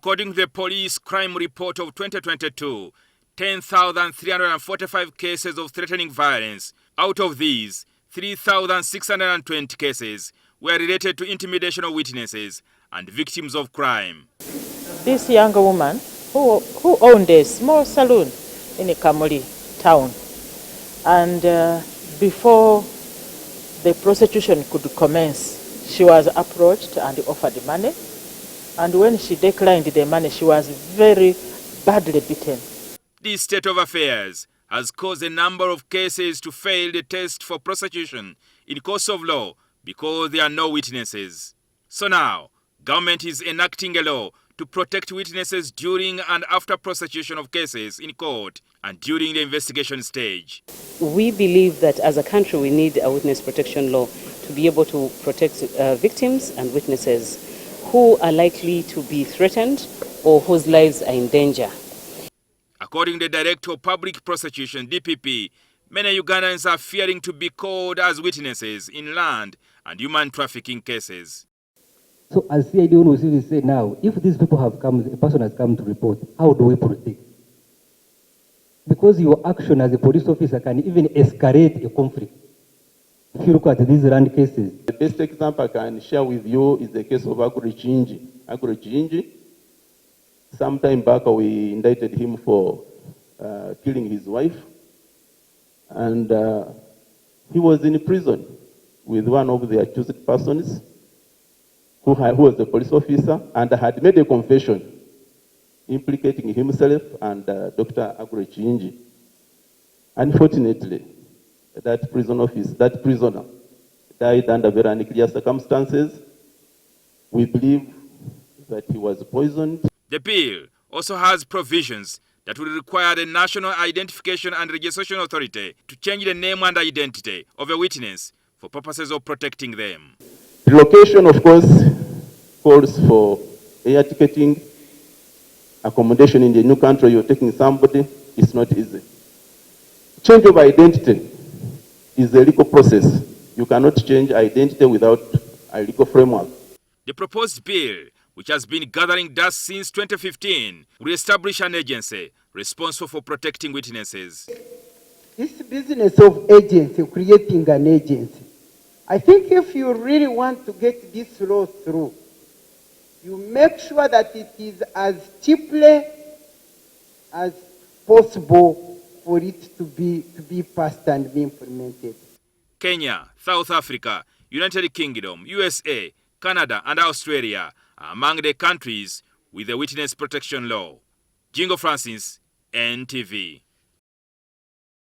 According to the police crime report of 2022, 10,345 cases of threatening violence. Out of these, 3,620 cases were related to intimidation of witnesses and victims of crime. This young woman who owned a small saloon in Kamuli town, and before the prosecution could commence, she was approached and offered money, and when she declined the money, she was very badly beaten. This state of affairs has caused a number of cases to fail the test for prosecution in courts of law because there are no witnesses. So now, government is enacting a law to protect witnesses during and after prosecution of cases in court and during the investigation stage. We believe that as a country we need a witness protection law to be able to protect victims and witnesses who are likely to be threatened or whose lives are in danger. According to the Director of Public Prosecution, DPP, many Ugandans are fearing to be called as witnesses in land and human trafficking cases. So as CID will say now, if these people have come, a person has come to report, how do we protect? Because your action as a police officer can even escalate a conflict. If you look at these land cases. The best example I can share with you is the case of Agro-Chinji. Sometime back we indicted him for killing his wife, and he was in prison with one of the accused persons who was a police officer and had made a confession implicating himself and Dr. Agro-Chinji. Unfortunately, that prisoner died under very unclear circumstances. We believe that he was poisoned. The bill also has provisions that will require the National Identification and Registration Authority to change the name and identity of a witness for purposes of protecting them. Relocation, of course, calls for air ticketing, accommodation in the new country you're taking somebody. It's not easy. Change of identity is a legal process. You cannot change identity without a legal framework. The proposed bill, which has been gathering dust since 2015, will establish an agency responsible for protecting witnesses. This business of agency, creating an agency, I think if you really want to get this law through, you make sure that it is as cheaply as possible for it to be passed and be implemented. Kenya, South Africa, United Kingdom, USA, Canada, and Australia are among the countries with the witness protection law. Jingo Francis, NTV.